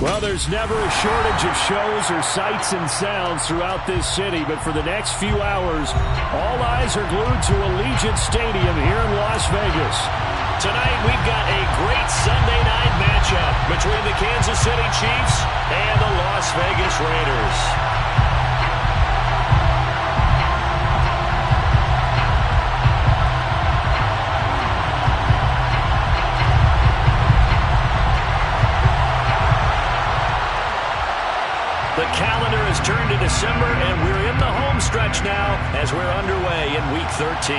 Well, there's never a shortage of shows or sights and sounds throughout this city, but for the next few hours, all eyes are glued to Allegiant Stadium here in Las Vegas. Tonight, we've got a great Sunday night matchup between the Kansas City Chiefs and the Las Vegas Raiders. The calendar has turned to December, and we're in the home stretch now as we're underway in Week 13.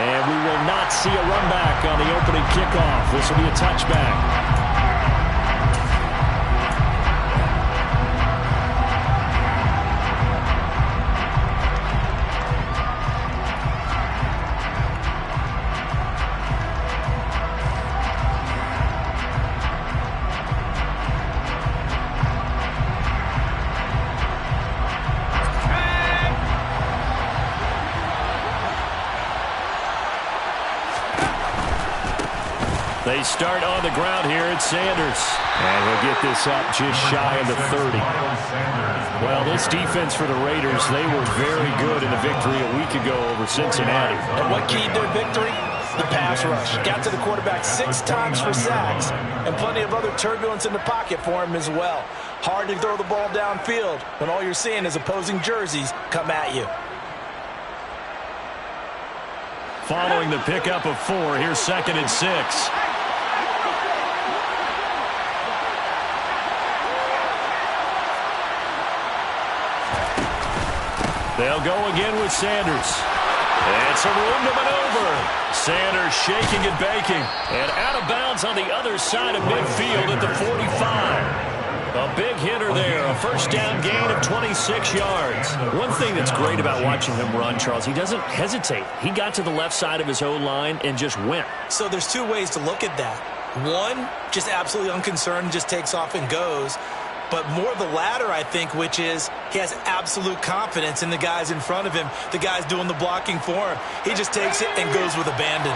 And we will not see a run back on the opening kickoff. This will be a touchback. They start on the ground here. It's Sanders. And he'll get this up just shy of the 30. Well, this defense for the Raiders, they were very good in the victory a week ago over Cincinnati. And what keyed their victory? The pass rush. Got to the quarterback 6 times for sacks, and plenty of other turbulence in the pocket for him as well. Hard to throw the ball downfield when all you're seeing is opposing jerseys come at you. Following the pickup of 4, here's 2nd and 6. They'll go again with Sanders. And some room to maneuver. Sanders shaking and baking. And out of bounds on the other side of midfield at the 45. A big hitter there. A first down gain of 26 yards. One thing that's great about watching him run, Charles, he doesn't hesitate. He got to the left side of his own line and just went. So there's 2 ways to look at that. One, just absolutely unconcerned, just takes off and goes. But more the latter, I think, which is he has absolute confidence in the guys in front of him, the guys doing the blocking for him. He just takes it and goes with abandon.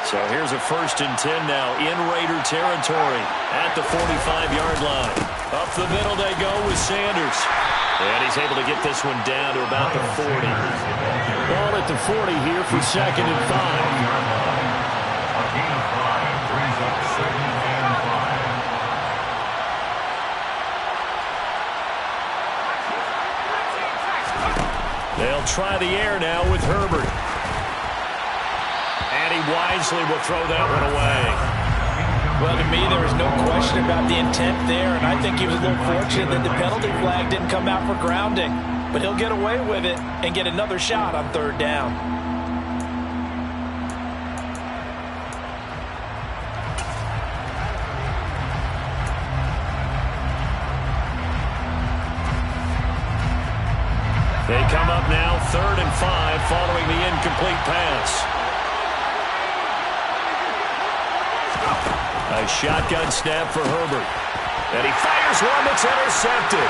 So here's a 1st and 10 now in Raider territory at the 45-yard line. Up the middle they go with Sanders. And he's able to get this one down to about the 40. Ball at the 40 here for 2nd and 5. They'll try the air now with Herbert. And he wisely will throw that one away. Well, to me, there was no question about the intent there, and I think he was a little fortunate that the penalty flag didn't come out for grounding. But he'll get away with it and get another shot on 3rd down. They come up now 3rd and 5 following the incomplete pass. A shotgun snap for Herbert. And he fires one that's intercepted.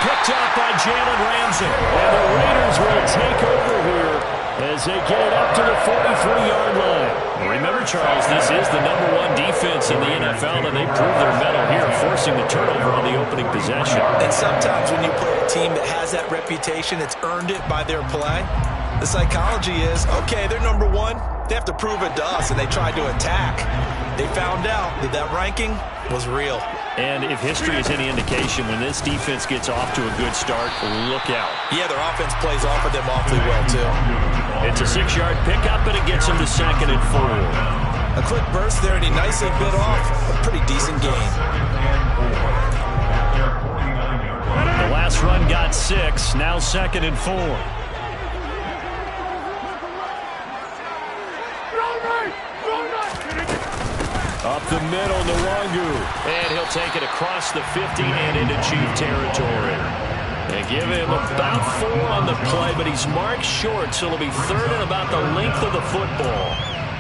Picked up by Jalen Ramsey. And the Raiders will take over here as they get it up to the 43-yard line. Remember, Charles, this is the #1 defense in the NFL, and they prove their mettle here, forcing the turnover on the opening possession. And sometimes when you play a team that has that reputation, it's earned it by their play. The psychology is, okay, they're #1. They have to prove it to us, and they tried to attack. They found out that that ranking was real. And if history is any indication, when this defense gets off to a good start, look out. Yeah, their offense plays off of them awfully well, too. It's a 6-yard pickup, and it gets them to 2nd and 4. A quick burst there, and he nicely bit off a pretty decent gain. The last run got 6, now 2nd and 4. Up the middle, Nwangu. And he'll take it across the 50 and into Chief territory. They give him about 4 on the play, but he's marked short, so it'll be 3rd and about the length of the football.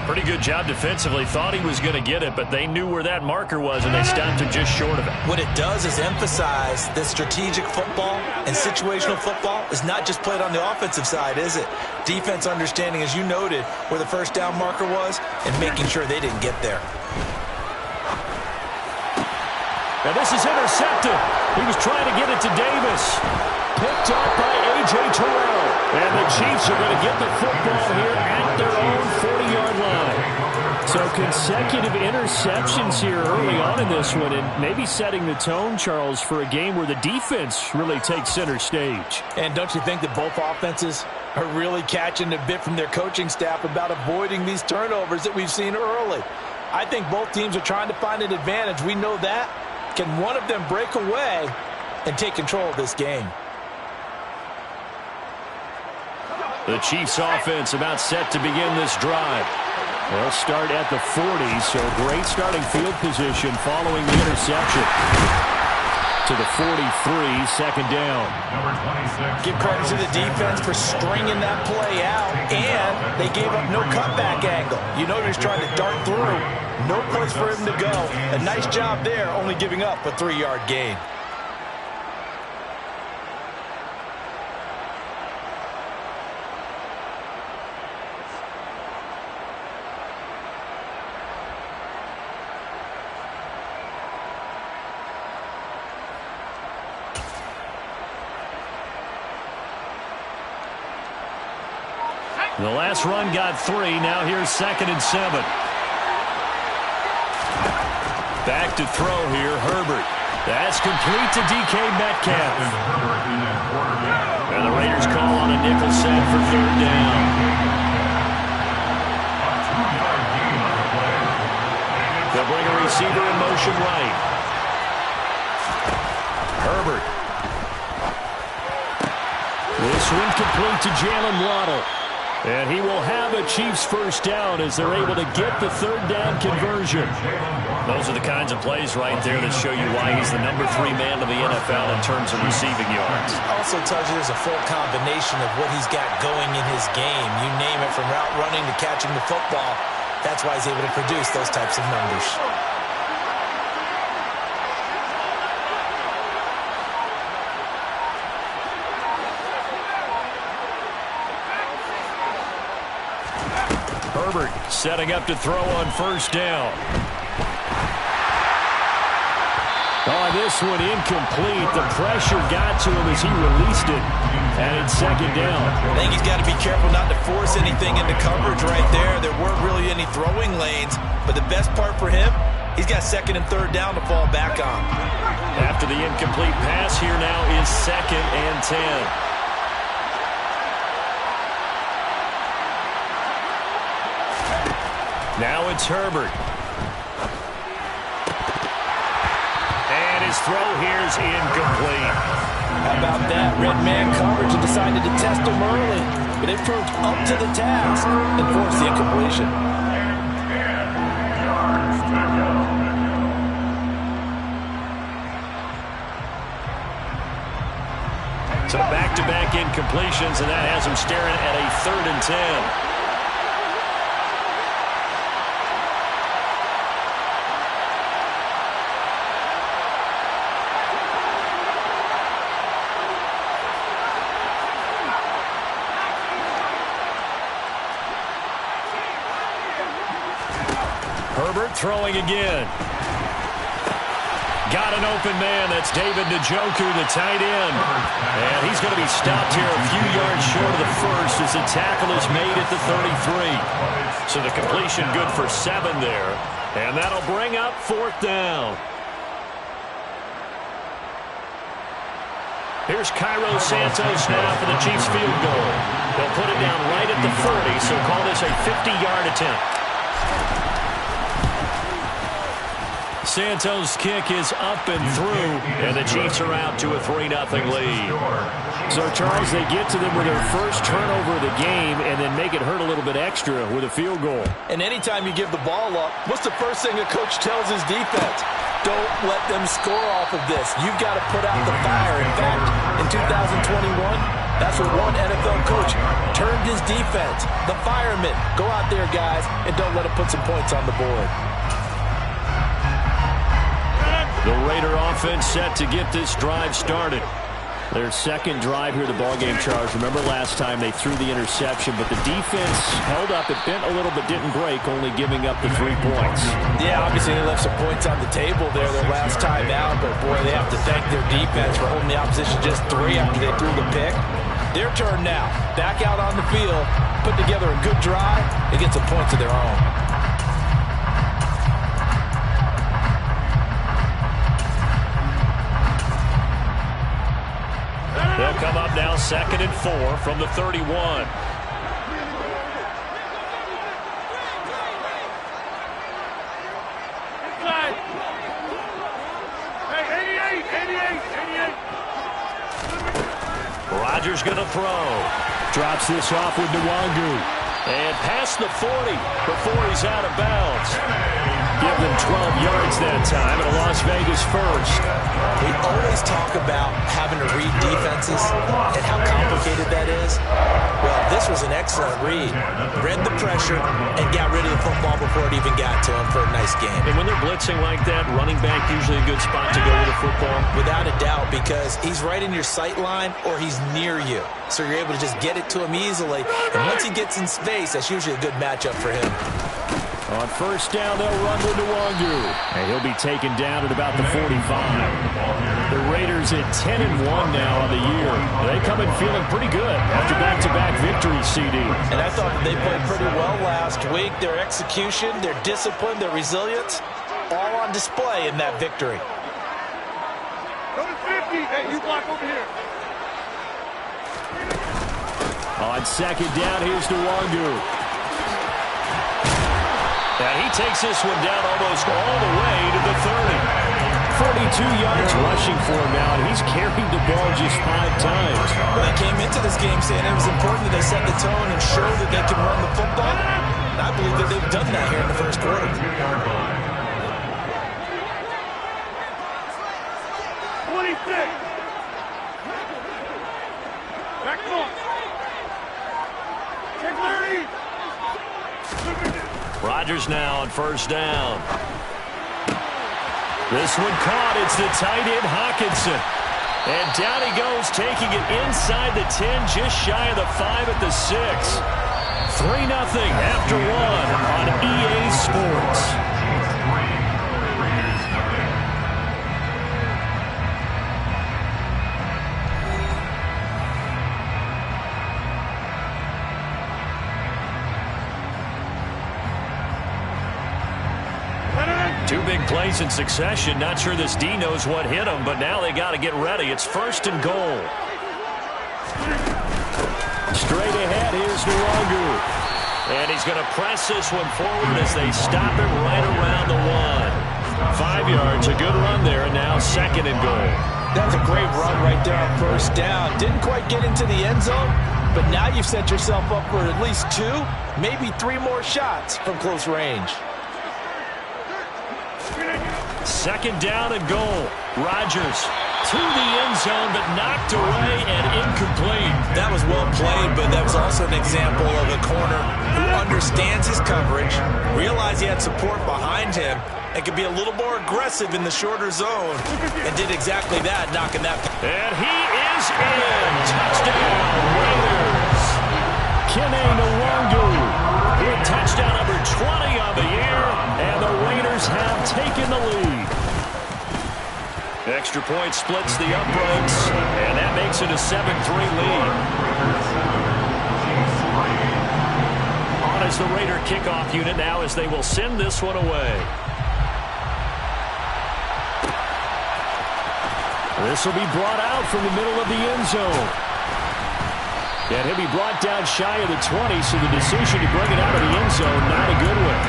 Pretty good job defensively. Thought he was going to get it, but they knew where that marker was, and they stopped him just short of it. What it does is emphasize that strategic football and situational football is not just played on the offensive side, is it? Defense understanding, as you noted, where the first down marker was and making sure they didn't get there. Now this is intercepted. He was trying to get it to Davis. Picked up by A.J. Terrell. And the Chiefs are going to get the football here at their own 40-yard line. So consecutive interceptions here early on in this one, and maybe setting the tone, Charles, for a game where the defense really takes center stage. And don't you think that both offenses are really catching a bit from their coaching staff about avoiding these turnovers that we've seen early? I think both teams are trying to find an advantage. We know that. Can one of them break away and take control of this game? The Chiefs offense about set to begin this drive. They'll start at the 40, so great starting field position following the interception. To the 43, second down. Give credit to the defense for stringing that play out, and they gave up no cutback angle. You know he's trying to dart through. No place for him to go. A nice job there, only giving up a 3-yard gain. The last run got 3. Now here's 2nd and 7. Back to throw here, Herbert. That's complete to DK Metcalf. And the Raiders call on a nickel set for 3rd down. They'll bring a receiver in motion right. Herbert. This one complete to Jalen Waddle. And he will have a Chiefs first down as they're able to get the 3rd down conversion. Those are the kinds of plays right there that show you why he's the number 3 man of the NFL in terms of receiving yards. Also tells you there's a full combination of what he's got going in his game. You name it, from route running to catching the football. That's why he's able to produce those types of numbers. Herbert setting up to throw on 1st down. Oh, this one incomplete. The pressure got to him as he released it. And it's 2nd down. I think he's got to be careful not to force anything into coverage right there. There weren't really any throwing lanes. But the best part for him, he's got 2nd and 3rd down to fall back on. After the incomplete pass, here now is 2nd and 10. Now it's Herbert. And his throw here is incomplete. How about that? Red man coverage and decided to test him early. But they proved up to the task and forced the incompletion. So back-to-back incompletions, and that has him staring at a 3rd and 10. Herbert throwing again. Got an open man. That's David Njoku, the tight end. And he's going to be stopped here a few yards short of the first as the tackle is made at the 33. So the completion good for 7 there. And that'll bring up 4th down. Here's Cairo Santos now for the Chiefs field goal. They'll put it down right at the 40, so call this a 50-yard attempt. Santos' kick is up and through, and the Chiefs are out to a 3-0 lead. So, Charles, they get to them with their first turnover of the game and then make it hurt a little bit extra with a field goal. And anytime you give the ball up, what's the first thing a coach tells his defense? Don't let them score off of this. You've got to put out the fire. In fact, in 2021, That's what one NFL coach termed his defense. The firemen. Go out there, guys, and don't let them put some points on the board. The Raider offense set to get this drive started. Their second drive here, the ballgame, Charles. Remember last time they threw the interception, but the defense held up. It bent a little but didn't break, only giving up the 3 points. Yeah, obviously they left some points on the table there their last time out, but boy, they have to thank their defense for holding the opposition just 3 after they threw the pick. Their turn now. Back out on the field, put together a good drive, and get some points of their own. They'll come up now 2nd and 4 from the 31. Rodgers going to throw. Drops this off with Nwangu. And past the 40 before he's out of bounds. Give them 12 yards that time, and a Las Vegas first. We always talk about having to read defenses and how complicated that is. Well, this was an excellent read. Read the pressure and got rid of the football before it even got to him for a nice game. And when they're blitzing like that, running back usually a good spot to go with the football? Without a doubt, because he's right in your sight line or he's near you. So you're able to just get it to him easily. And once he gets in space, that's usually a good matchup for him. On first down, they'll run with Nwangu. And he'll be taken down at about the 45. The Raiders at 10-1 now on the year. They come in feeling pretty good after back-to-back victories, CD. And I thought that they played pretty well last week. Their execution, their discipline, their resilience, all on display in that victory. Go to 50. Hey, you block over here. On second down, here's Nwangu. And he takes this one down almost all the way to the 30. 42 yards rushing for him now, and he's carried the ball just 5 times. Well, they came into this game saying it was important that they set the tone and show that they can run the football. And I believe that they've done that here in the first quarter. 26. Back on. Take Larry. Rodgers now on first down. This one caught. It's the tight end Hockenson. And down he goes, taking it inside the 10, just shy of the 5 at the 6. 3-0 after 1 on EA Sports. Two big plays in succession. Not sure this D knows what hit him, but now they got to get ready. It's 1st and goal. Straight ahead, here's Nwangu. And he's going to press this one forward as they stop him right around the 1. 5 yards, a good run there, and now 2nd and goal. That's a great run right there on first down. Didn't quite get into the end zone, but now you've set yourself up for at least 2, maybe 3 more shots from close range. 2nd down and goal. Rodgers to the end zone, but knocked away and incomplete. That was well played, but that was also an example of a corner who understands his coverage, realized he had support behind him, and could be a little more aggressive in the shorter zone, and did exactly that, knocking that. And he is in. Touchdown, Raiders. Kene Nwangu with touchdown number 20 on the year, and the Raiders have taken the lead. Extra point splits the uprights, and that makes it a 7-3 lead. On is the Raider kickoff unit now as they will send this one away. This will be brought out from the middle of the end zone. And he'll be brought down shy of the 20, so the decision to bring it out of the end zone, not a good one.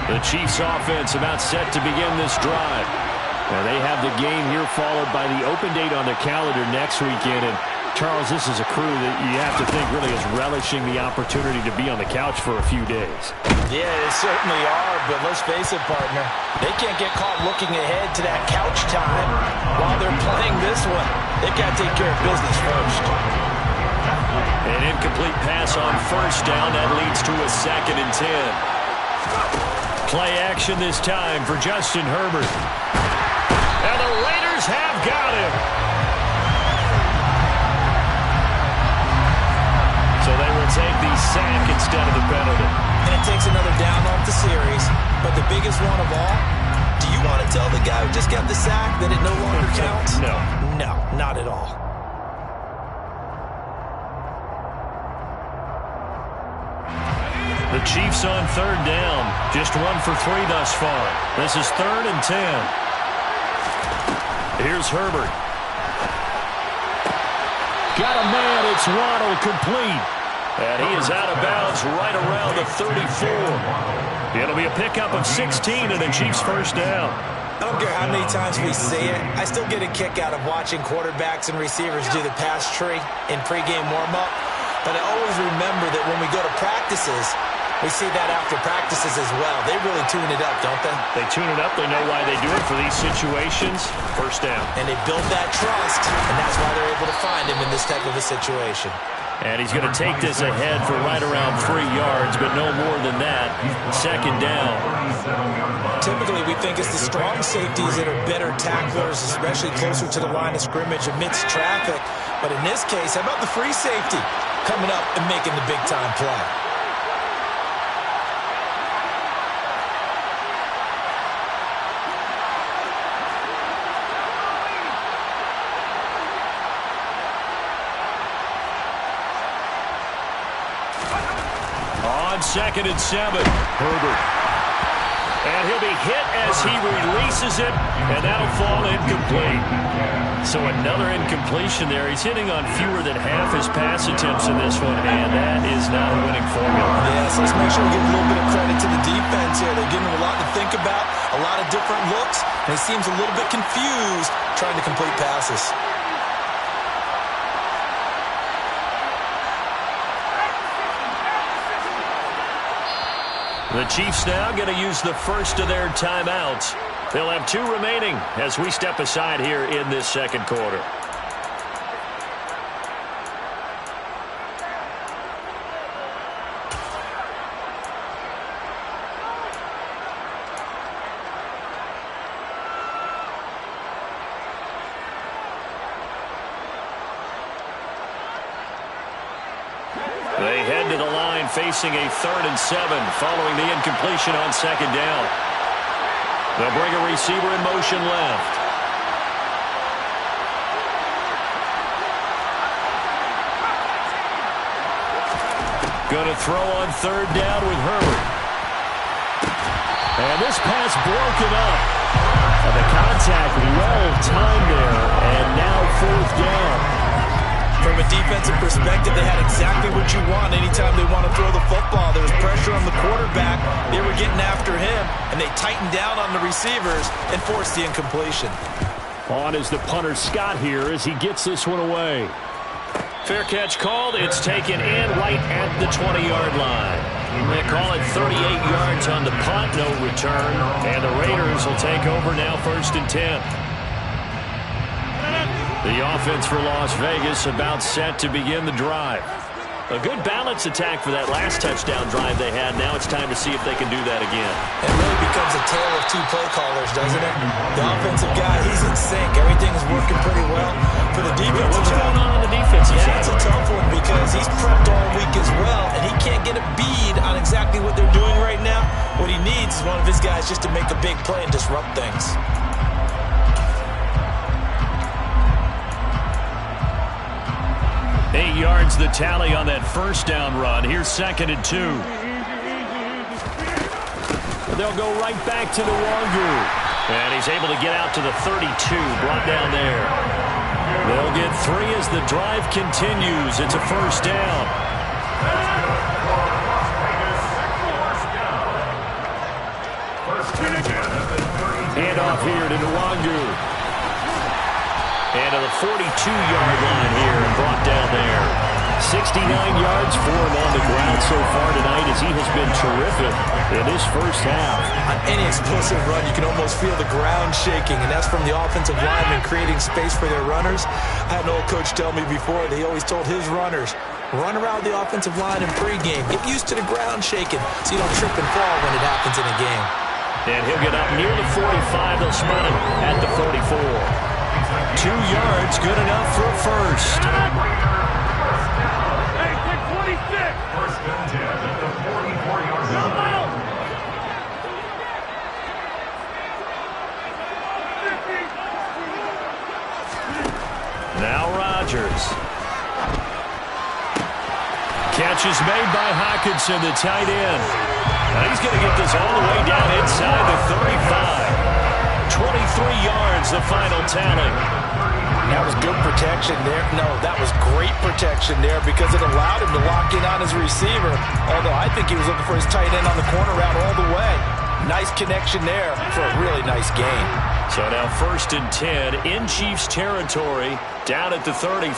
The Chiefs offense about set to begin this drive. Now they have the game here followed by the open date on their calendar next weekend. And Charles, this is a crew that you have to think really is relishing the opportunity to be on the couch for a few days. Yeah, they certainly are, but let's face it, partner. They can't get caught looking ahead to that couch time while they're playing this one. They've got to take care of business first. An incomplete pass on first down. That leads to a 2nd and 10. Play action this time for Justin Herbert. And the Raiders have got him. So they will take the sack instead of the penalty. And it takes another down off the series. But the biggest one of all, do you want to tell the guy who just got the sack that it no longer counts? No. No, not at all. The Chiefs on 3rd down. Just 1 for 3 thus far. This is 3rd and 10. Here's Herbert. Got a man. It's Waddle, complete. And he is out of bounds right around the 34. It'll be a pickup of 16 and the Chiefs' first down. I don't care how many times we see it. I still get a kick out of watching quarterbacks and receivers do the pass tree in pregame warm-up. But I always remember that when we go to practices, we see that after practices as well. They really tune it up, don't they? They tune it up. They know why they do it for these situations. First down. And they build that trust, and that's why they're able to find him in this type of a situation. And he's going to take this ahead for right around 3 yards, but no more than that. 2nd down. Typically, we think it's the strong safeties that are better tacklers, especially closer to the line of scrimmage amidst traffic. But in this case, how about the free safety coming up and making the big-time play? On 2nd and 7, Herbert. And he'll be hit as he releases it, and that'll fall incomplete. So another incompletion there. He's hitting on fewer than half his pass attempts in this one, and that is not a winning formula. Yes, let's make sure we give a little bit of credit to the defense here. They're giving him a lot to think about, a lot of different looks, and he seems a little bit confused trying to complete passes. The Chiefs now going to use the first of their timeouts. They'll have 2 remaining as we step aside here in this 2nd quarter. They head to the line facing a 3rd and 7 following the incompletion on 2nd down. They'll bring a receiver in motion left. Going to throw on 3rd down with Herbert. And this pass broken up. And the contact well timed there. And now 4th down. From a defensive perspective, they had exactly what you want anytime they want to throw the football. There was pressure on the quarterback. They were getting after him, and they tightened down on the receivers and forced the incompletion. On is the punter Scott here as he gets this one away. Fair catch called. It's taken in right at the 20-yard line. They call it 38 yards on the punt, no return. And the Raiders will take over now 1st and 10. The offense for Las Vegas about set to begin the drive. A good balanced attack for that last touchdown drive they had. Now it's time to see if they can do that again. It really becomes a tale of 2 play callers, doesn't it? The offensive guy, he's in sync. Everything is working pretty well. For the defensive What's guy, going on the defensive side? it's a tough one because he's prepped all week as well, and he can't get a bead on exactly what they're doing right now. What he needs is one of his guys just to make a big play and disrupt things. Yards the tally on that 1st down run. Here's 2nd and 2. They'll go right back to the Wangu. And he's able to get out to the 32, brought down there. They'll get 3 as the drive continues. It's a 1st down. Handoff here to Nwangu. And to the 42-yard line here and brought down there. 69 yards for him on the ground so far tonight as he has been terrific in this first half. On any explosive run, you can almost feel the ground shaking, and that's from the offensive linemen creating space for their runners. I had an old coach tell me before, they always told his runners, run around the offensive line in pregame. Get used to the ground shaking so you don't trip and fall when it happens in a game. And he'll get up near the 45. They'll spot him at the 44. 2 yards, good enough for a first. Hey, take 26. First and 10 at the 44-yard line. Now Rodgers. Catch is made by Hockenson, the tight end. Now he's going to get this all the way down inside the 35. 23 yards, the final tally. That was good protection there. No, that was great protection there because it allowed him to lock in on his receiver. Although I think he was looking for his tight end on the corner route all the way. Nice connection there for a really nice gain. So now 1st and 10 in Chiefs territory, down at the 33.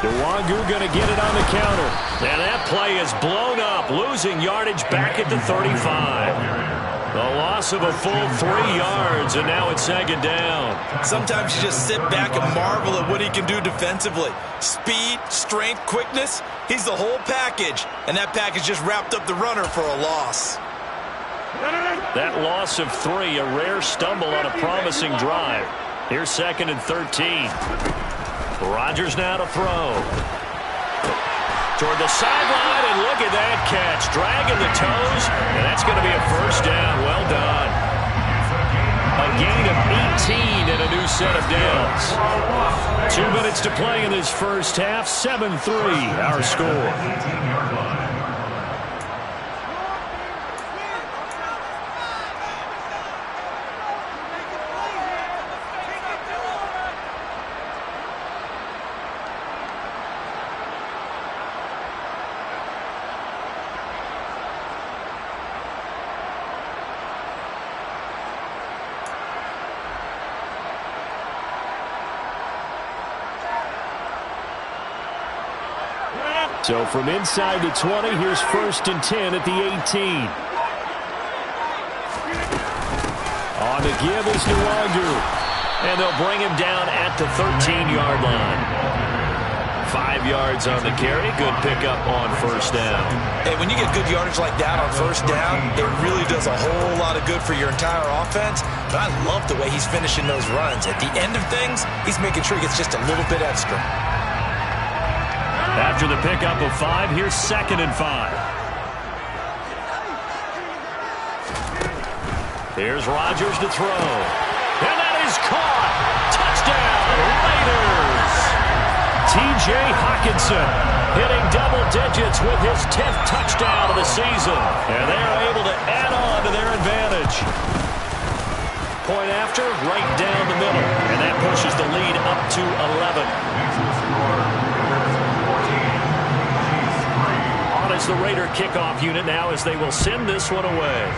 Nwangu going to get it on the counter. And that play is blown up, losing yardage back at the 35. The loss of a full 3 yards, and now it's 2nd down. Sometimes you just sit back and marvel at what he can do defensively. Speed, strength, quickness, he's the whole package. And that package just wrapped up the runner for a loss. That loss of 3, a rare stumble on a promising drive. Here's 2nd and 13. Rodgers now to throw. Toward the sideline, and look at that catch. Dragging the toes, and that's going to be a first down. Well done. A gain of 18 and a new set of downs. 2 minutes to play in this first half. 7-3, our score. So from inside the 20, here's 1st and 10 at the 18. On the give is Nwangu. And they'll bring him down at the 13-yard line. 5 yards on the carry. Good pickup on 1st down. Hey, when you get good yardage like that on 1st down, it really does a whole lot of good for your entire offense. But I love the way he's finishing those runs. At the end of things, he's making sure he gets just a little bit extra. After the pickup of 5, here's 2nd and 5. Here's Rodgers to throw. And that is caught. Touchdown, Raiders. T.J. Hockenson hitting double digits with his 10th touchdown of the season. And they are able to add on to their advantage. Point after, right down the middle. And that pushes the lead up to 11. Is the Raider kickoff unit now as they will send this one away.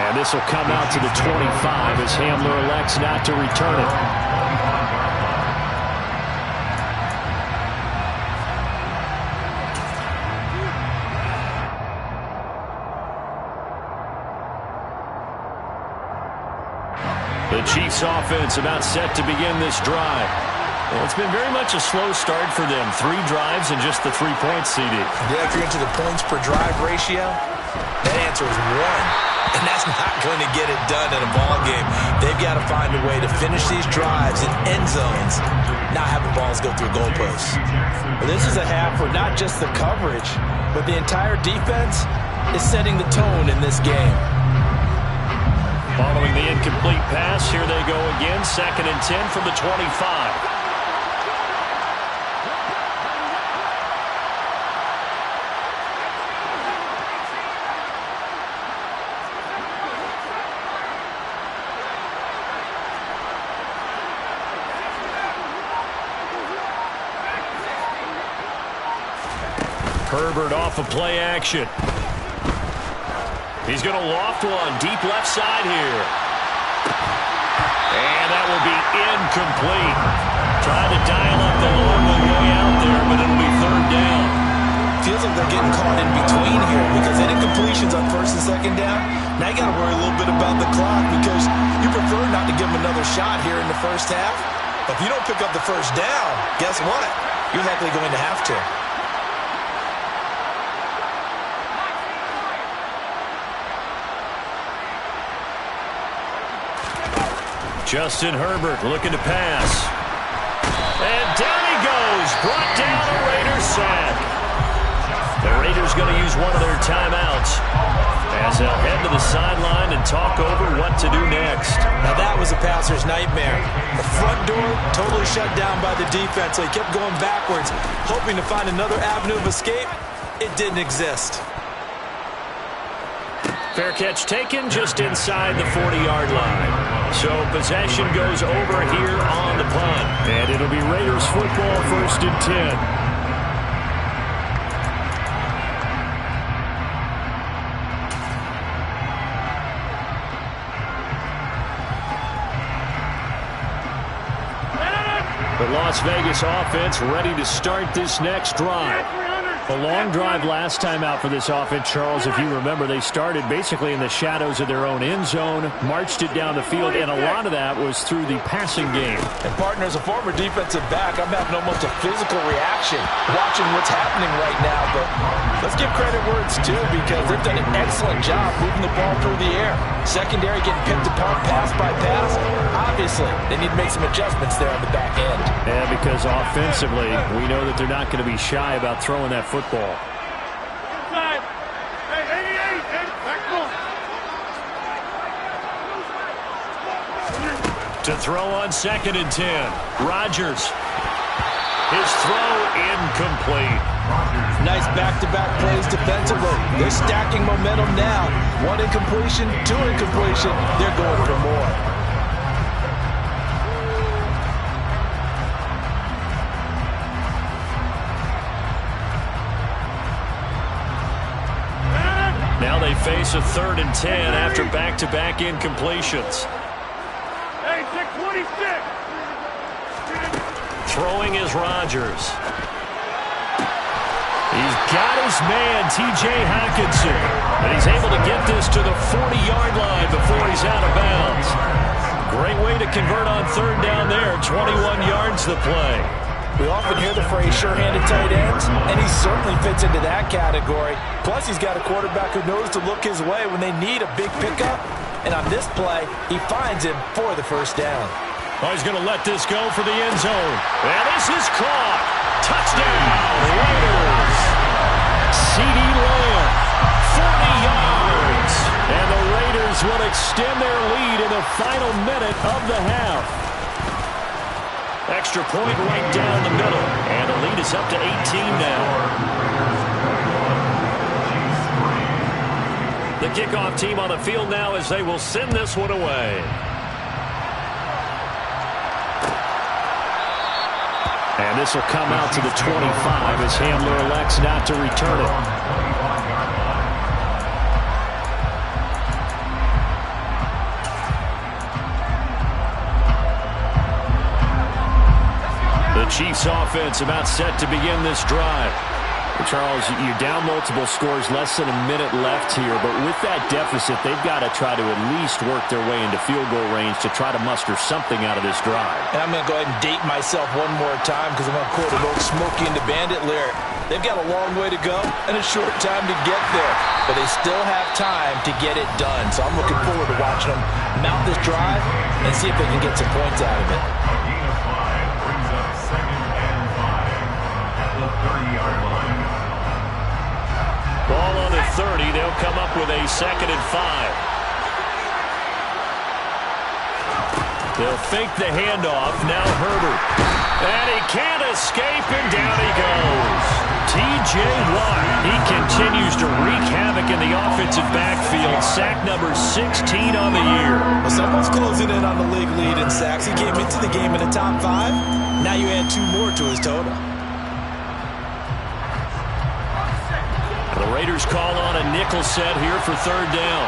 And this will come out to the 25 as Hamler elects not to return it. The Chiefs offense about set to begin this drive. Well, it's been very much a slow start for them. 3 drives and just the 3 points, CD. Yeah, if you're into the points per drive ratio, that answer is 1. And that's not going to get it done in a ball game. They've got to find a way to finish these drives in end zones, not have the balls go through goalposts. Well, this is a half where not just the coverage, but the entire defense is setting the tone in this game. Following the incomplete pass, here they go again. 2nd and 10 from the 25. Herbert off of play action. He's going to loft one deep left side here. And that will be incomplete. Trying to dial up the long way out there, but it'll be third down. Feels like they're getting caught in between here because they did completions on first and second down. Now you got to worry a little bit about the clock because you prefer not to give them another shot here in the first half. But if you don't pick up the first down, guess what? You're likely going to have to. Justin Herbert looking to pass. And down he goes. Brought down a Raiders sack. The Raiders going to use one of their timeouts as they'll head to the sideline and talk over what to do next. Now that was a passer's nightmare. The front door totally shut down by the defense, so he kept going backwards, hoping to find another avenue of escape. It didn't exist. Fair catch taken just inside the 40-yard line. So possession goes over here on the punt. And it'll be Raiders football, 1st and 10. The Las Vegas offense ready to start this next drive. A long drive last time out for this offense, Charles. If you remember, they started basically in the shadows of their own end zone, marched it down the field, and a lot of that was through the passing game. And, partner, as a former defensive back, I'm having almost a physical reaction watching what's happening right now. But let's give credit where it's due because they've done an excellent job moving the ball through the air. Secondary getting picked apart pass by pass. Obviously, they need to make some adjustments there on the back end. And because offensively, we know that they're not going to be shy about throwing that football. To throw on 2nd and 10. Rodgers. His throw incomplete. Nice back-to-back plays defensively. They're stacking momentum now. 1 incompletion, 2 incompletion. They're going for more. Now they face a 3rd and 10 after back-to-back incompletions. Hey, 626. Throwing is Rodgers. He's got his man, T.J. Hockenson. And he's able to get this to the 40-yard line before he's out of bounds. Great way to convert on 3rd down there. 21 yards the play. We often hear the phrase sure-handed tight ends, and he certainly fits into that category. Plus, he's got a quarterback who knows to look his way when they need a big pickup. And on this play, he finds him for the 1st down. Oh, he's going to let this go for the end zone. And this is caught. Touchdown, Raiders. CeeDee Lamb, 40 yards. And the Raiders will extend their lead in the final minute of the half. Extra point right down the middle. And the lead is up to 18 now. The kickoff team on the field now as they will send this one away. And this will come out to the 25 as Hamler elects not to return it. The Chiefs offense about set to begin this drive. Charles, you're down multiple scores, less than a minute left here, but with that deficit, they've got to try to at least work their way into field goal range to try to muster something out of this drive. And I'm going to go ahead and date myself one more time because I'm going to quote an old Smokey and the Bandit lyric. They've got a long way to go and a short time to get there, but they still have time to get it done. So I'm looking forward to watching them mount this drive and see if they can get some points out of it. Brings up 2nd and 5 at the 30-yard line. Ball on the 30. They'll come up with a 2nd and 5. They'll fake the handoff. Now Herbert. And he can't escape, and down he goes. T.J. Watt. He continues to wreak havoc in the offensive backfield. Sack number 16 on the year. Well, someone's closing in on the league lead in sacks. He came into the game in the top 5. Now you add 2 more to his total. The Raiders call on a nickel set here for third down.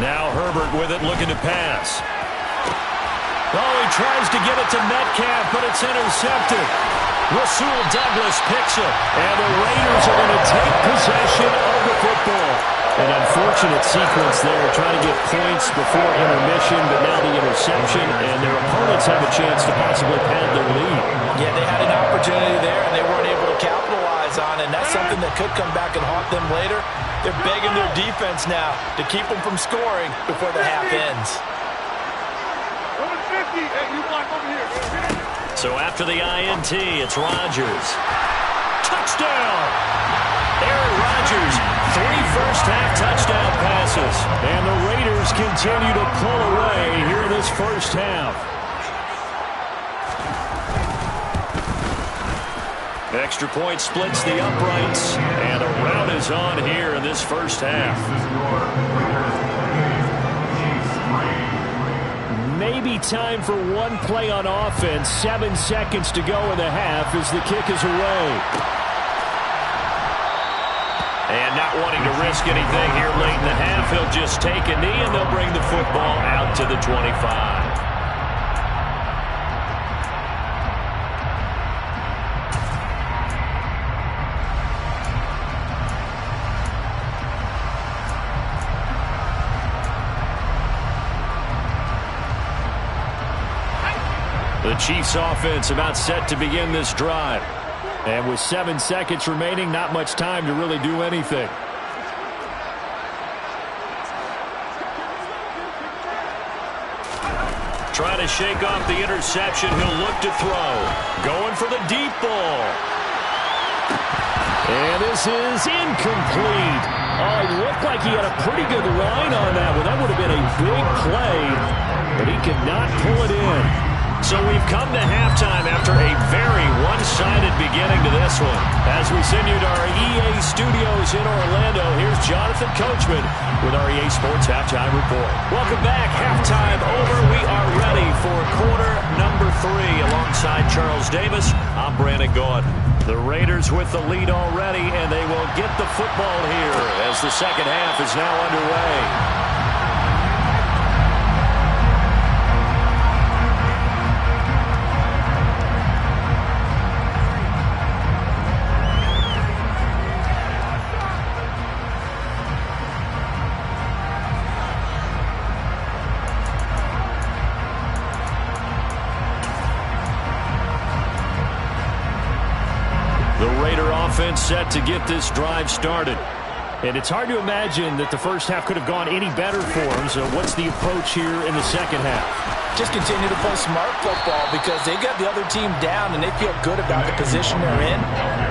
Now Herbert with it, looking to pass. Oh, he tries to get it to Metcalf, but it's intercepted. Rasul Douglas picks it, and the Raiders are going to take possession of the football. An unfortunate sequence there, trying to get points before intermission, but now the interception, and their opponents have a chance to possibly pad their lead. Yeah, they had an opportunity there, and they weren't able to capitalize on it, and that's something that could come back and haunt them later. They're begging their defense now to keep them from scoring before the half ends. So after the INT, it's Rodgers. Touchdown! Aaron Rodgers, 3 first-half touchdown passes. And the Raiders continue to pull away here in this first half. Extra point splits the uprights. And a rout is on here in this first half. Maybe time for one play on offense. 7 seconds to go in the half as the kick is away. And not wanting to risk anything here late in the half, he'll just take a knee and they'll bring the football out to the 25. The Chiefs offense about set to begin this drive. And with 7 seconds remaining, not much time to really do anything. Trying to shake off the interception. He'll look to throw. Going for the deep ball. And this is incomplete. Oh, it looked like he had a pretty good line on that one. That would have been a big play, but he could not pull it in. So we've come to halftime after a very one-sided beginning to this one. As we send you to our EA studios in Orlando, here's Jonathan Coachman with our EA Sports Halftime Report. Welcome back. Halftime over. We are ready for quarter number 3. Alongside Charles Davis, I'm Brandon Gaudin. The Raiders with the lead already, and they will get the football here as the second half is now underway. Offense set to get this drive started. And it's hard to imagine that the first half could have gone any better for them. So what's the approach here in the second half? Just continue to play smart football because they got the other team down and they feel good about the position they're in.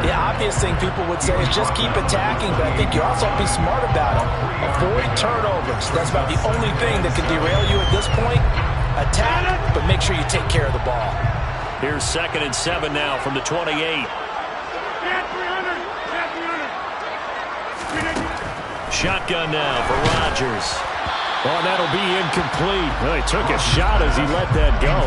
The obvious thing people would say is just keep attacking, but I think you also have to be smart about it. Avoid turnovers. That's about the only thing that can derail you at this point. Attack, but make sure you take care of the ball. Here's 2nd and 7 now from the 28. Shotgun now for Rodgers. Oh, that'll be incomplete. Well, he took a shot as he let that go.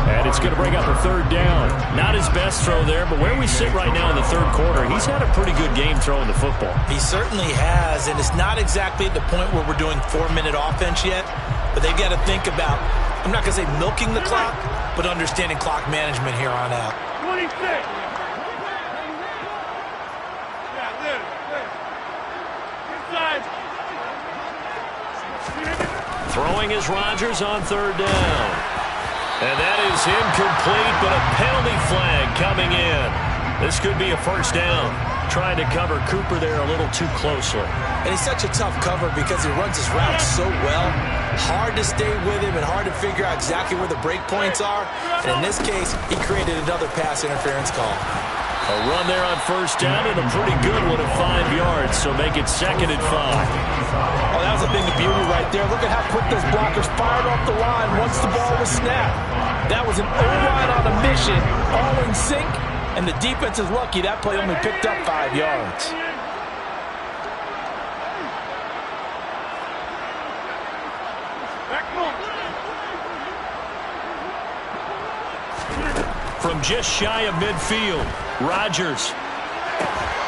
And it's going to bring up a third down. Not his best throw there, but where we sit right now in the third quarter, he's had a pretty good game throwing the football. He certainly has, and it's not exactly at the point where we're doing 4-minute offense yet, but they've got to think about, I'm not going to say milking the clock, but understanding clock management here on out. 26. Throwing is Rodgers on third down. And that is incomplete, but a penalty flag coming in. This could be a first down. Trying to cover Cooper there a little too closely. And he's such a tough cover because he runs his route so well. Hard to stay with him and hard to figure out exactly where the break points are. And in this case, he created another pass interference call. A run there on first down and a pretty good one of 5 yards, so make it 2nd and 5. Oh, that was a thing of beauty right there. Look at how quick those blockers fired off the line once the ball was snapped. That was an O-line on a mission, all in sync, and the defense is lucky that play only picked up 5 yards. from just shy of midfield. Rodgers.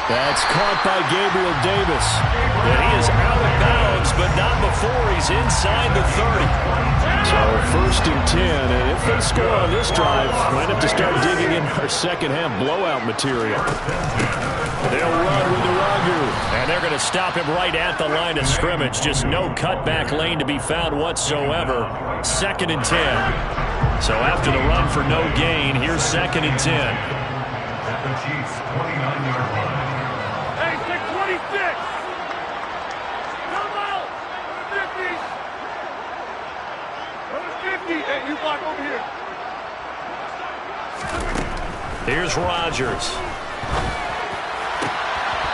That's caught by Gabriel Davis. And he is out of bounds, but not before he's inside the 30. So 1st and 10, and if they score on this drive, might have to start digging in our second-half blowout material. They'll run with the Ragu. And they're going to stop him right at the line of scrimmage. Just no cutback lane to be found whatsoever. 2nd and 10. So after the run for no gain, here's 2nd and 10. At the Chiefs' 29-yard line. Hey, 626! Come out! 50! Number 50! Hey, you block over here. Here's Rodgers.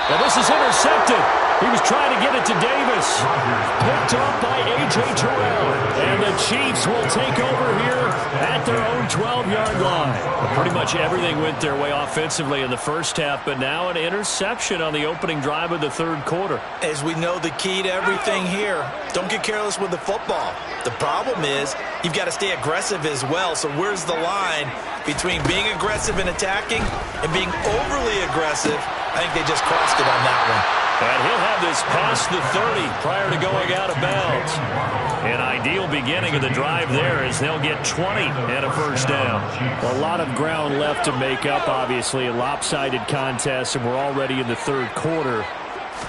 Well, this is intercepted. He was trying to get it to Davis. Picked off by A.J. Terrell. And the Chiefs will take over here at their own 12-yard line. Well, pretty much everything went their way offensively in the first half, but now an interception on the opening drive of the 3rd quarter. As we know, the key to everything here, don't get careless with the football. The problem is you've got to stay aggressive as well. So where's the line between being aggressive and attacking and being overly aggressive? I think they just crossed it on that one. And he'll have this past the 30 prior to going out of bounds. An ideal beginning of the drive there as they'll get 20 and a 1st down. A lot of ground left to make up, obviously. A lopsided contest, and we're already in the 3rd quarter.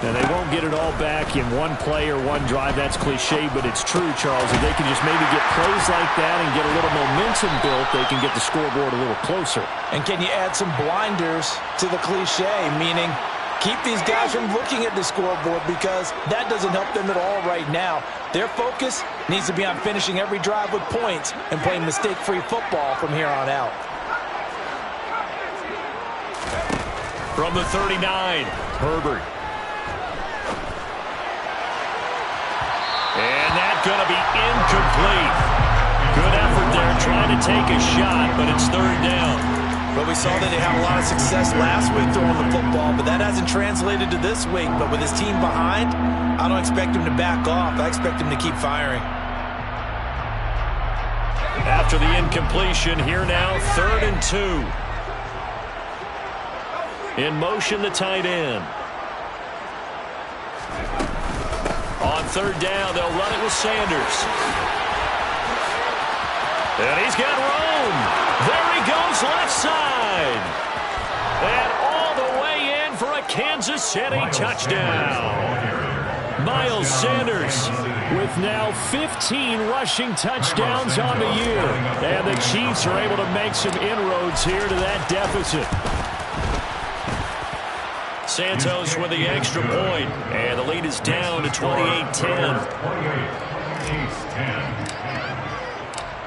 And they won't get it all back in one play or one drive. That's cliche, but it's true, Charles. If they can just maybe get plays like that and get a little momentum built, they can get the scoreboard a little closer. And can you add some blinders to the cliche, meaning keep these guys from looking at the scoreboard, because that doesn't help them at all right now. Their focus needs to be on finishing every drive with points and playing mistake-free football from here on out. From the 39, Herbert. And that's going to be incomplete. Good effort there trying to take a shot, but it's 3rd down. But we saw that they had a lot of success last week throwing the football, but that hasn't translated to this week. But with his team behind, I don't expect him to back off. I expect him to keep firing. After the incompletion, here now, 3rd and 2. In motion, the tight end. On 3rd down, they'll run it with Sanders. And he's got Rome. There he goes, left side. And all the way in for a Kansas City touchdown. Miles Sanders with now 15 rushing touchdowns on the year. And the Chiefs are able to make some inroads here to that deficit. Santos with the extra point, and the lead is down to 28-10.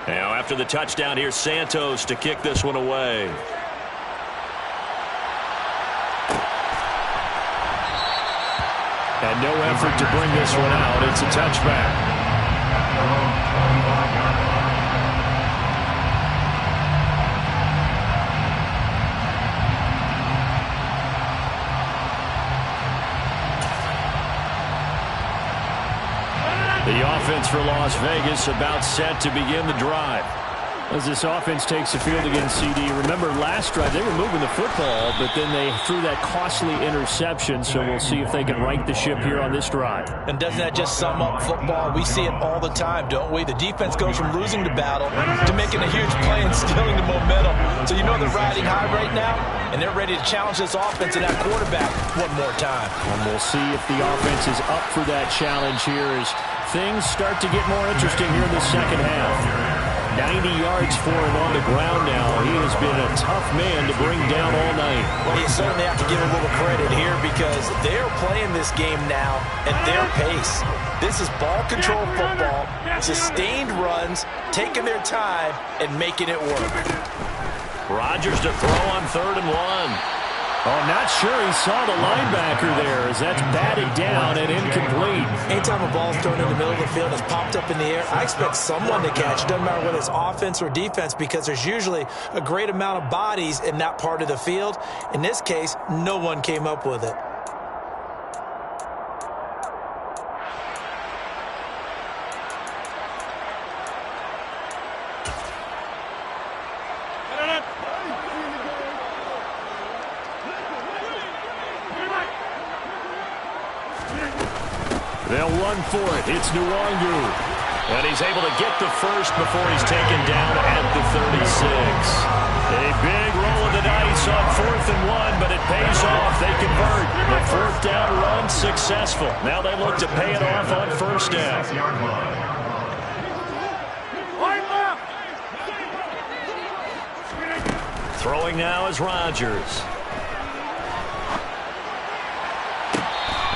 Now after the touchdown, here's Santos to kick this one away. And no effort to bring this one out. It's a touchback. The offense for Las Vegas about set to begin the drive. As this offense takes the field against CD, remember last drive they were moving the football, but then they threw that costly interception, so we'll see if they can right the ship here on this drive. And doesn't that just sum up football? We see it all the time, don't we? The defense goes from losing the battle to making a huge play and stealing the momentum. So you know they're riding high right now, and they're ready to challenge this offense and that quarterback one more time. And we'll see if the offense is up for that challenge here as things start to get more interesting here in the second half. 90 yards for him on the ground now. He has been a tough man to bring down all night. Well, you certainly have to give him a little credit here because they're playing this game now at their pace. This is ball control football, sustained runs, taking their time, and making it work. Rodgers to throw on 3rd and 1. Oh, I'm not sure he saw the linebacker there as that's batted down and incomplete. Anytime a ball's thrown in the middle of the field and it's popped up in the air, I expect someone to catch. Doesn't matter whether it's offense or defense because there's usually a great amount of bodies in that part of the field. In this case, no one came up with it. They'll run for it. It's Nwangu. And he's able to get the first before he's taken down at the 36. A big roll of the dice on 4th and 1, but it pays off. They convert. The 4th down run successful. Now they look to pay it off on 1st down. Throwing now is Rodgers.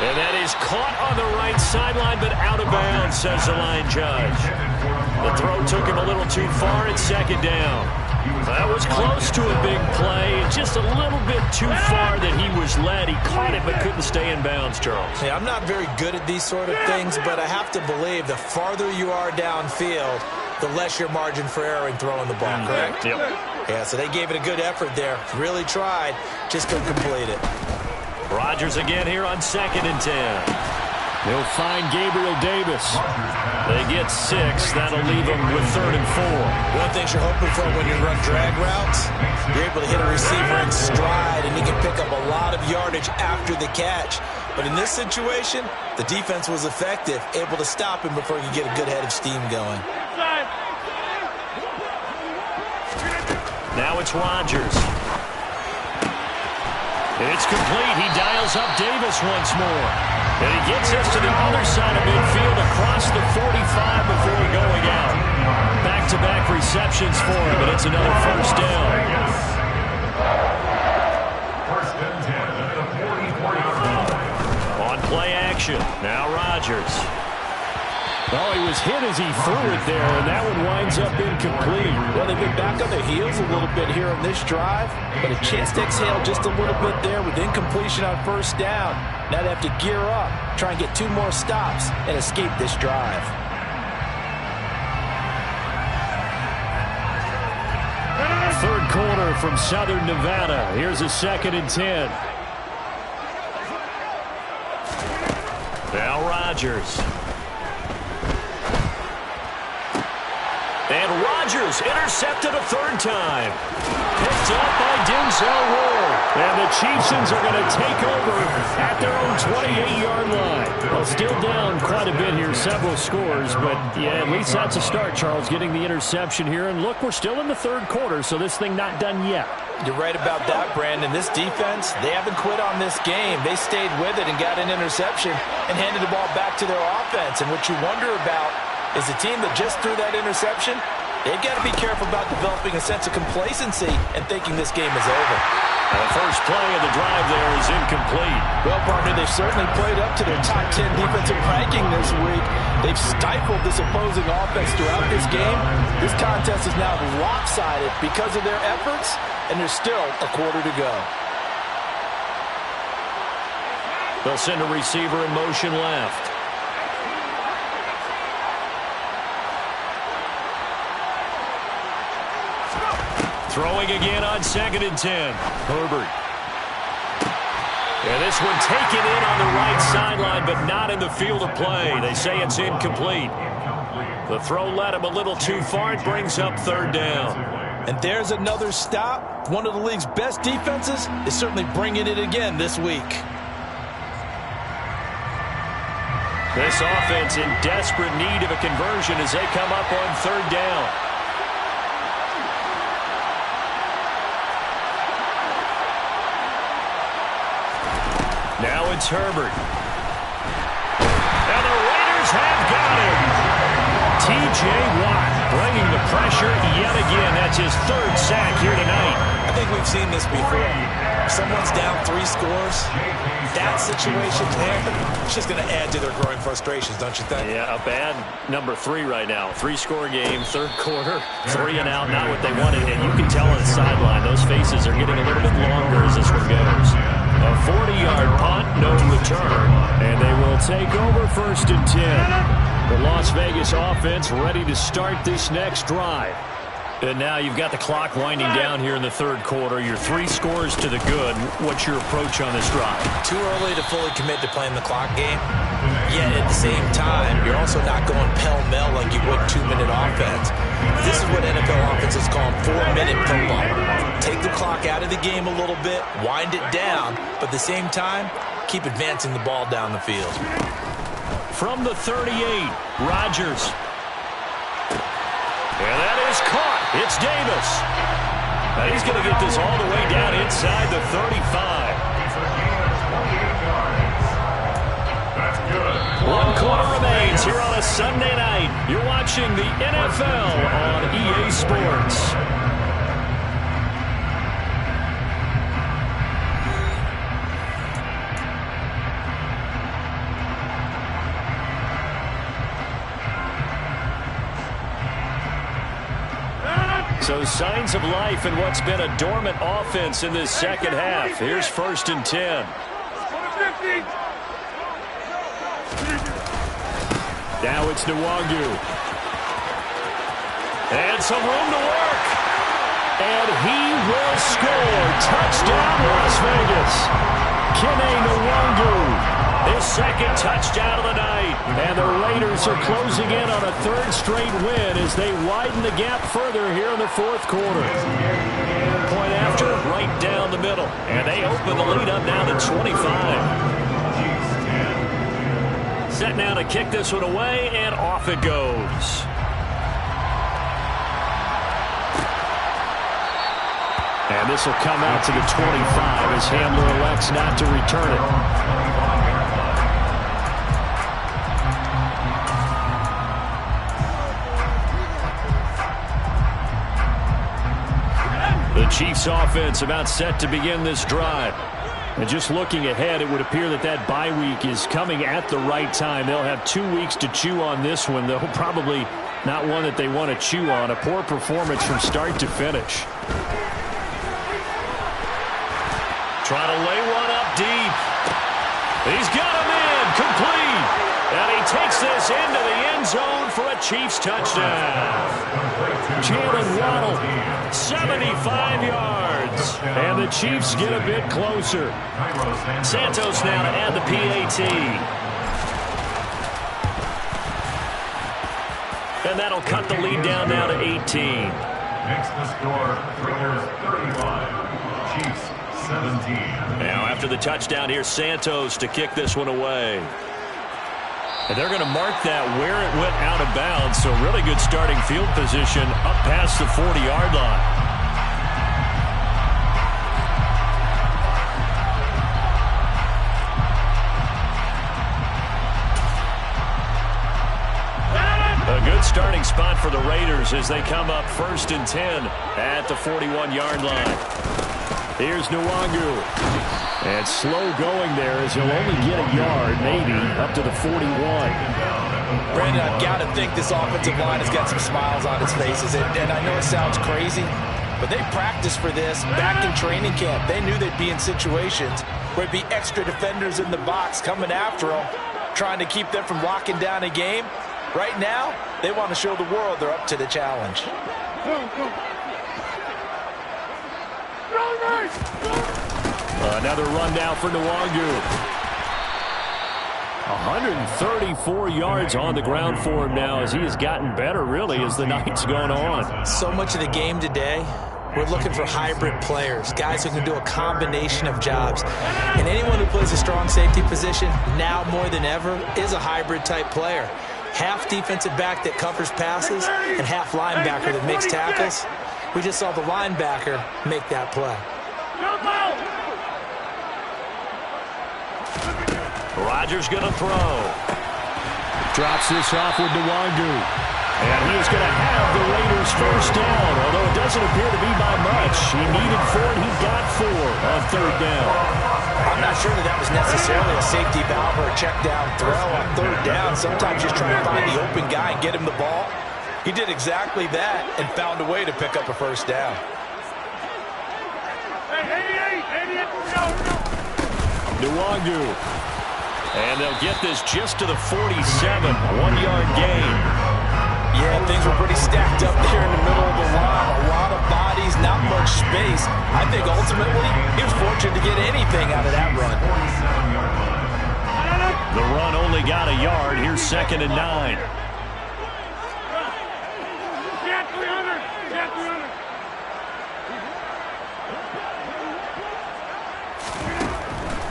And that is caught on the right sideline, but out of bounds, says the line judge. The throw took him a little too far at 2nd down. That was close to a big play. Just a little bit too far that he was led. He caught it but couldn't stay in bounds, Charles. Hey, I'm not very good at these sort of things, but I have to believe the farther you are downfield, the less your margin for error in throwing the ball, correct? Yep. Yeah, so they gave it a good effort there. Really tried, just couldn't complete it. Rodgers again here on 2nd and 10. They'll find Gabriel Davis. They get 6. That'll leave them with 3rd and 4. One of the things you're hoping for when you run drag routes, you're able to hit a receiver in stride, and he can pick up a lot of yardage after the catch. But in this situation, the defense was effective, able to stop him before he could get a good head of steam going. Now it's Rodgers. It's complete. He dials up Davis once more. And he gets us to the other side of midfield across the 45 before going out. Back-to-back receptions for him, but it's another 1st down. 1st and 10 at the 44-yard line. On play action, now Rodgers. Oh, he was hit as he threw it there, and that one winds up incomplete. Well, they've been back on their heels a little bit here on this drive, but a chance to exhale just a little bit there with incompletion on 1st down. Now they have to gear up, try and get 2 more stops, and escape this drive. Third quarter from Southern Nevada. Here's a 2nd and 10. Now Rodgers. And Rodgers intercepted a 3rd time. Picked up by Denzel Ward. And the Chiefs are going to take over at their own 28-yard line. Well, still down quite a bit here, several scores, but yeah, at least that's a start, Charles, getting the interception here. And look, we're still in the 3rd quarter, so this thing not done yet. You're right about that, Brandon. This defense, they haven't quit on this game. They stayed with it and got an interception and handed the ball back to their offense. And what you wonder about is the team that just threw that interception, they've got to be careful about developing a sense of complacency and thinking this game is over. The first play of the drive there is incomplete. Well, partner, they've certainly played up to their top 10 defensive ranking this week. They've stifled this opposing offense throughout this game. This contest is now lopsided because of their efforts, and there's still a quarter to go. They'll send a receiver in motion left. Throwing again on 2nd and 10. Herbert. And this one taken in on the right sideline, but not in the field of play. They say it's incomplete. The throw led him a little too far. It brings up 3rd down. And there's another stop. One of the league's best defenses is certainly bringing it again this week. This offense in desperate need of a conversion as they come up on 3rd down. Now it's Herbert. And the Raiders have got him. T.J. Watt bringing the pressure yet again. That's his 3rd sack here tonight. I think we've seen this before. If someone's down 3 scores, that situation, it's just going to add to their growing frustrations, don't you think? Yeah, a bad number 3 right now. 3-score game, 3rd quarter, 3 and out, not what they wanted. And you can tell on the sideline, those faces are getting a little bit longer as this one goes. A 40-yard punt, no return. And they will take over 1st and 10. The Las Vegas offense ready to start this next drive. And now you've got the clock winding down here in the 3rd quarter. You're 3 scores to the good. What's your approach on this drive? Too early to fully commit to playing the clock game. Yet at the same time, you're also not going pell-mell like you would 2-minute offense. This is what NFL offenses call 4-minute football. Take the clock out of the game a little bit, wind it down, but at the same time, keep advancing the ball down the field. From the 38, Rodgers. And that is caught. It's Davis. Now he's going to get this all the way down inside the 35. That's good. 1 quarter remains here on a Sunday night. You're watching the NFL on EA Sports. So signs of life in what's been a dormant offense in this second half. Here's 1st and 10. Now it's Nwangu. And some room to work. And he will score. Touchdown, Las Vegas. Kene Nwangu. His 2nd touchdown of the night. And the Raiders are closing in on a 3rd straight win as they widen the gap further here in the 4th quarter. Point after, right down the middle. And they open the lead up now to 25. Set now to kick this one away, and off it goes. And this will come out to the 25 as Hamler elects not to return it. The Chiefs offense about set to begin this drive. And just looking ahead, it would appear that that bye week is coming at the right time. They'll have 2 weeks to chew on this one, though probably not one that they want to chew on. A poor performance from start to finish. Trying to lay one up deep. He's got him in, complete. And he takes this into the end zone for a Chiefs touchdown. Jalen Waddle, 75 yards. And the Chiefs get a bit closer. Santos now to add the PAT. And that'll cut the lead down now to 18. Makes the score Raiders 35, Chiefs 17. Now after the touchdown, here's Santos to kick this one away. And they're going to mark that where it went out of bounds. So really good starting field position up past the 40-yard line. A good starting spot for the Raiders as they come up 1st and 10 at the 41-yard line. Here's Nwangu. And slow going there as he'll only get a yard, maybe, up to the 41. Brandon, I've got to think this offensive line has got some smiles on its faces. And I know it sounds crazy, but they practiced for this back in training camp. They knew they'd be in situations where it'd be extra defenders in the box coming after them, trying to keep them from locking down a game. Right now, they want to show the world they're up to the challenge. Another run down for Nwangu. 134 yards on the ground for him now as he has gotten better, really, as the night's gone on. So much of the game today, we're looking for hybrid players, guys who can do a combination of jobs. And anyone who plays a strong safety position, now more than ever, is a hybrid-type player. Half defensive back that covers passes and half linebacker that makes tackles. We just saw the linebacker make that play. Rodgers going to throw. Drops this off with Nwangu. And he is going to have the Raiders first down, although it doesn't appear to be by much. He needed 4, and he got 4 on 3rd down. I'm not sure that was necessarily a safety valve or a check down throw on 3rd down. Sometimes just trying to find the open guy and get him the ball. He did exactly that and found a way to pick up a first down. Nwangu. And they'll get this just to the 47, 1-yard gain. Yeah, things were pretty stacked up there in the middle of the line. A lot of bodies, not much space. I think ultimately he was fortunate to get anything out of that run. The run only got a yard. Here's 2nd and 9.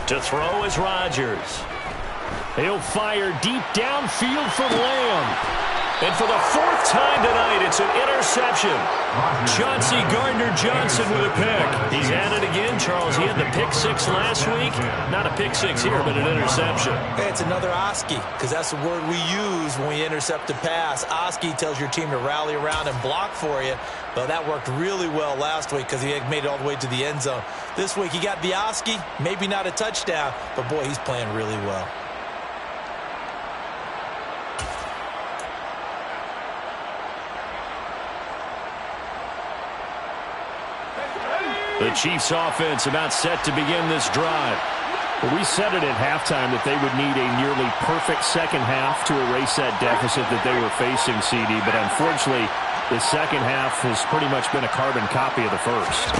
To throw is Rodgers. He'll fire deep downfield for Lamb. And for the fourth time tonight, it's an interception. Chauncey Gardner-Johnson with a pick. He's at it again, Charles. He had the pick six last week. Not a pick six here, but an interception. Hey, it's another Oski, because that's the word we use when we intercept a pass. Oski tells your team to rally around and block for you. But that worked really well last week because he had made it all the way to the end zone. This week he got the Oski, maybe not a touchdown, but boy, he's playing really well. The Chiefs offense about set to begin this drive. Well, we said it at halftime that they would need a nearly perfect second half to erase that deficit that they were facing, CD. But unfortunately, the second half has pretty much been a carbon copy of the first.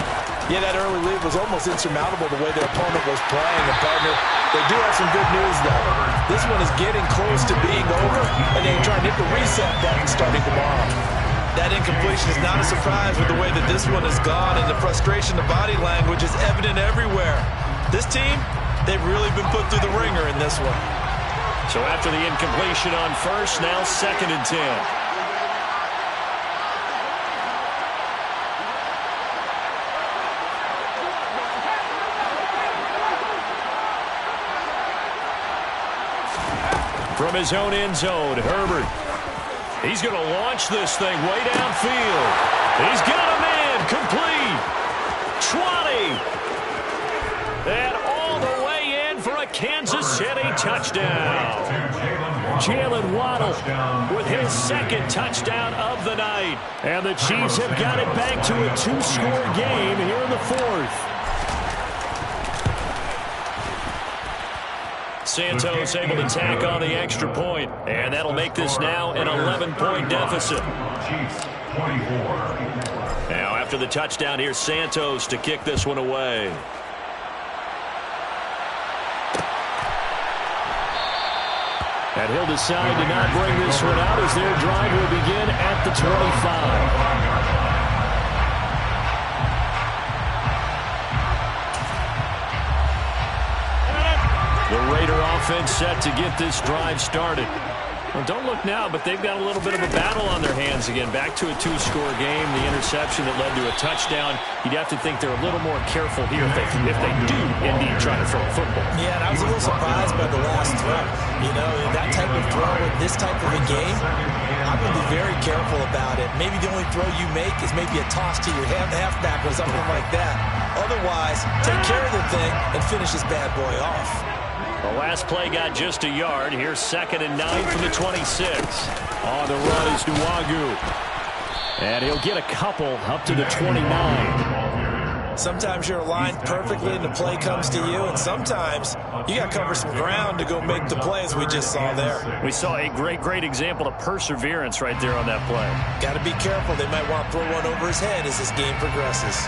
Yeah, that early lead was almost insurmountable the way their opponent was playing. And, partner, they do have some good news, though. This one is getting close to being over, and they're trying to hit the reset button starting tomorrow. That incompletion is not a surprise with the way that this one has gone, and the frustration, the body language is evident everywhere. This team, they've really been put through the ringer in this one. So after the incompletion on first, now 2nd and 10. From his own end zone, Herbert. He's going to launch this thing way downfield. He's got a man complete. 20. And all the way in for a Kansas City touchdown. Jalen Waddle with his second touchdown of the night. And the Chiefs have got it back to a 2-score game here in the fourth. Santos able to tack on the extra point, and that'll make this now an 11-point deficit. Now after the touchdown, here's Santos to kick this one away. And he'll decide to not bring this one out as their drive will begin at the 25. The Raider offense set to get this drive started. Well, don't look now, but they've got a little bit of a battle on their hands again. Back to a 2-score game. The interception that led to a touchdown. You'd have to think they're a little more careful here if they do indeed try to throw a football. Yeah, and I was a little surprised by the last throw. You know, that type of throw in this type of a game, I'm going to be very careful about it. Maybe the only throw you make is maybe a toss to your halfback or something like that. Otherwise, take care of the thing and finish this bad boy off. The last play got just a yard. Here's 2nd and 9 from the 26. On the run is Nwagu. And he'll get a couple up to the 29. Sometimes you're aligned perfectly and the play comes to you, and sometimes you got to cover some ground to go make the play, as we just saw there. We saw a great example of perseverance right there on that play. Got to be careful. They might want to throw one over his head as this game progresses.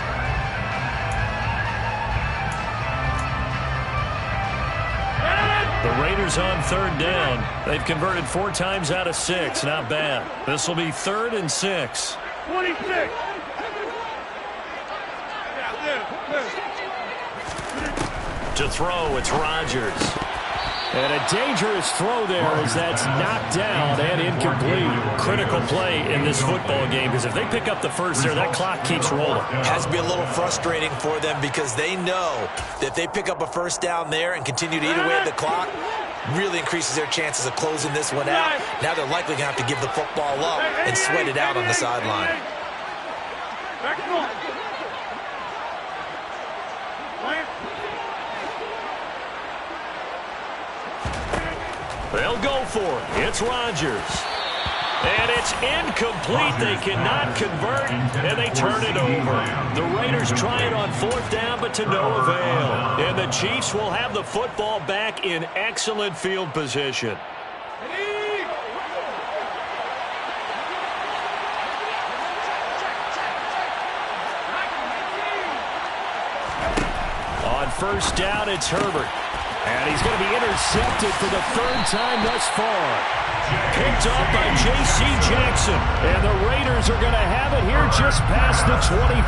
The Raiders on 3rd down. They've converted 4 times out of 6. Not bad. This will be 3rd and 6. 26. To throw, it's Rodgers. And a dangerous throw there as that's knocked down and incomplete. Critical play in this football game because if they pick up the first there, that clock keeps rolling. Has to be a little frustrating for them because they know that if they pick up a first down there and continue to eat away at the clock, really increases their chances of closing this one out. Now they're likely going to have to give the football up and sweat it out on the sideline. They'll go for it. It's Rodgers. And it's incomplete. They cannot convert, and they turn it over. The Raiders try it on 4th down, but to no avail. And the Chiefs will have the football back in excellent field position. On 1st down, it's Herbert. And he's going to be intercepted for the third time thus far. Picked up by J.C. Jackson. And the Raiders are going to have it here just past the 25.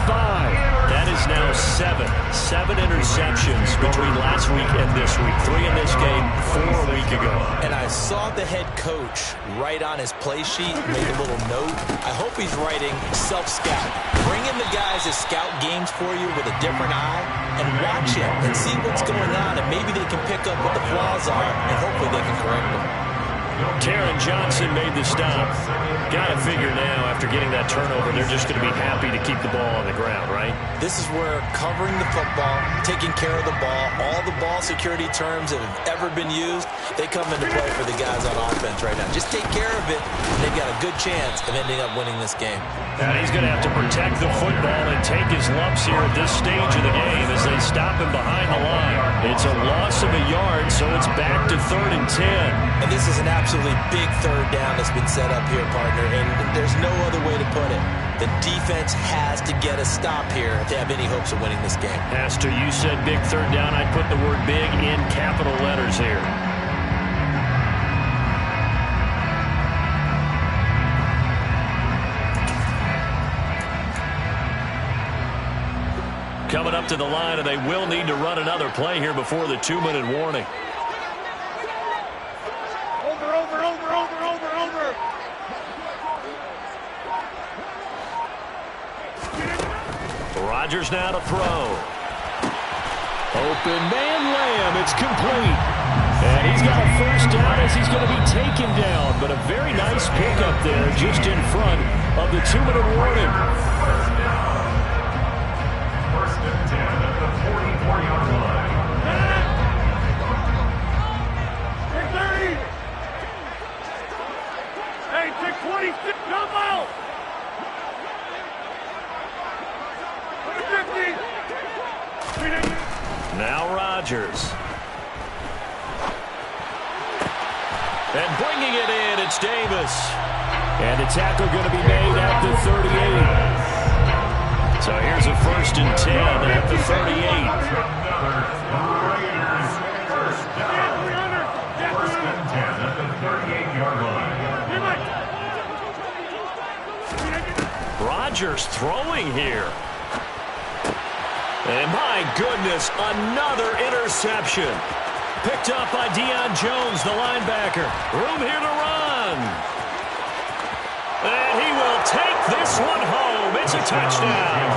That is now seven interceptions between last week and this week. 3 in this game, 4 a week ago. And I saw the head coach write on his play sheet, make a little note. I hope he's writing self-scout. Bring in the guys that scout games for you with a different eye and watch it and see what's going on, and maybe they can pick up what the flaws are, and hopefully they can correct them. Taron Johnson made the stop. Got to figure now, after getting that turnover, they're just going to be happy to keep the ball on the ground, right? This is where covering the football, taking care of the ball, all the ball security terms that have ever been used, they come into play for the guys on offense right now. Just take care of it, and they've got a good chance of ending up winning this game. And he's going to have to protect the football and take his lumps here at this stage of the game as they stop him behind the line. It's a loss of a yard, so it's back to 3rd and 10. And this is an absolutely big third down that's been set up here, partner, and there's no other way to put it. The defense has to get a stop here if they have any hopes of winning this game. Pastor, you said big third down. I'd put the word big in capital letters here. Coming up to the line, and they will need to run another play here before the 2-minute warning. Over. Rodgers now to throw. Open man Lamb. It's complete. And he's got a first down as he's going to be taken down. But a very nice pickup there just in front of the 2-minute warning. First and 10 at the 44-yard line. Hey, 626, come out! 50! Now Rodgers. And bringing it in, it's Davis. And the tackle going to be made at the 38. So here's a 1st and 10 at the 38. First and 10 at the 38-yard line. Rodgers throwing here. And my goodness, another interception. Picked up by Deion Jones, the linebacker. Room here to run. And he will take this one home. It's a touchdown.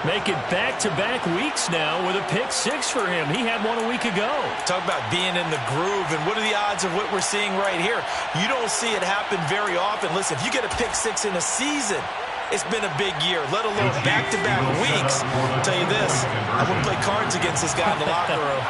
Make it back-to-back weeks now with a pick 6 for him. He had one a week ago. Talk about being in the groove, and what are the odds of what we're seeing right here? You don't see it happen very often. Listen, if you get a pick 6 in a season, it's been a big year, let alone back-to-back weeks. I'll tell you this, I wouldn't play cards against this guy in the locker room.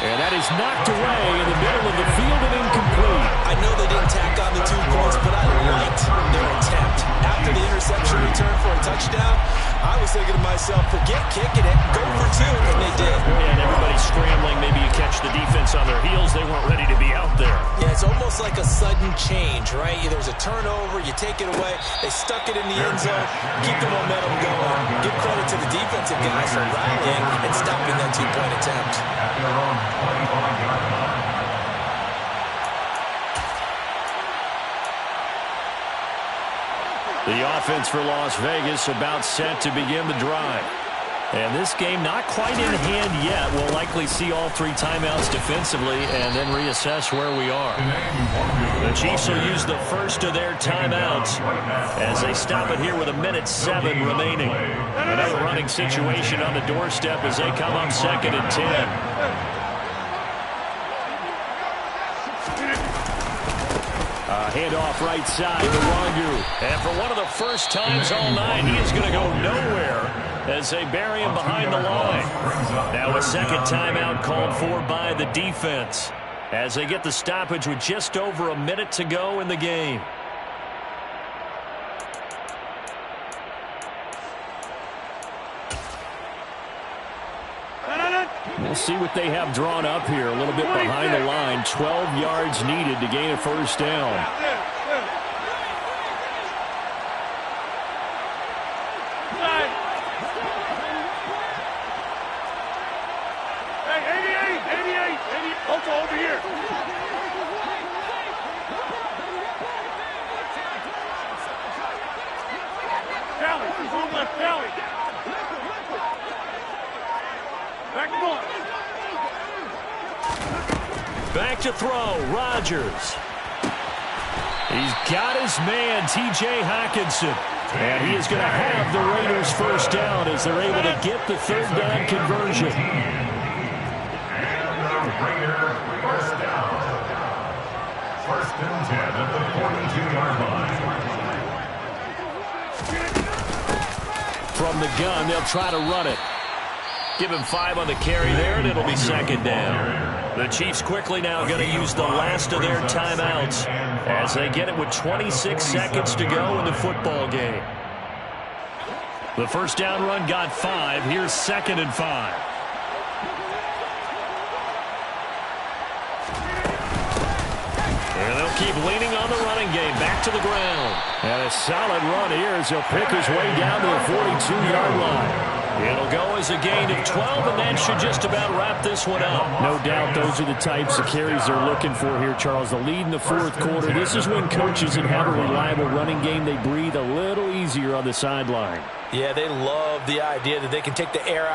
And that is knocked away in the middle of the field and incomplete. I know they didn't tack on the 2 points, but I liked their attempt. After the interception return for a touchdown, I was thinking to myself, forget kicking it, go for 2, and they did. And everybody's scrambling. Maybe you catch the defense on their heels. They weren't ready to be out there. Yeah, it's almost like a sudden change, right? There's a turnover, you take it away, they stuck it in the end zone, keep the momentum going. Give credit to the defensive guys for rallying and stopping that 2-point attempt. At their own 25-yard line. The offense for Las Vegas about set to begin the drive. And this game not quite in hand yet. We'll likely see all 3 timeouts defensively and then reassess where we are. The Chiefs will use the first of their timeouts as they stop it here with 1:07 remaining. Another running situation on the doorstep as they come up 2nd and 10. Handoff right side to Wangu. And for one of the first times all night, he is going to go nowhere as they bury him behind the line. Now a second timeout called for by the defense as they get the stoppage with just over a minute to go in the game. No. see what they have drawn up here. A little bit behind the line. 12 yards needed to gain a first down. Hey, 88. Ocho, over here. Callie, he's on left, Callie. Back one. Back to throw, Rodgers. He's got his man, T.J. Hockenson. And he is going to have the Raiders first down as they're able to get the third down conversion. And the Raiders first down. First and 10 at the 42-yard line. From the gun, they'll try to run it. Give him 5 on the carry there, and it'll be second down. The Chiefs quickly now going to use the last of their timeouts as they get it with 26 seconds to go in the football game. The first down run got 5. Here's second and 5. And they'll keep leaning on the running game. Back to the ground. And a solid run here as he'll pick his way down to the 42-yard line. It'll go as a gain of 12, and that should just about wrap this one up. No doubt those are the types of carries they're looking for here, Charles. The lead in the fourth quarter. This is when coaches that have a reliable running game, they breathe a little easier on the sideline. Yeah, they love the idea that they can take the air out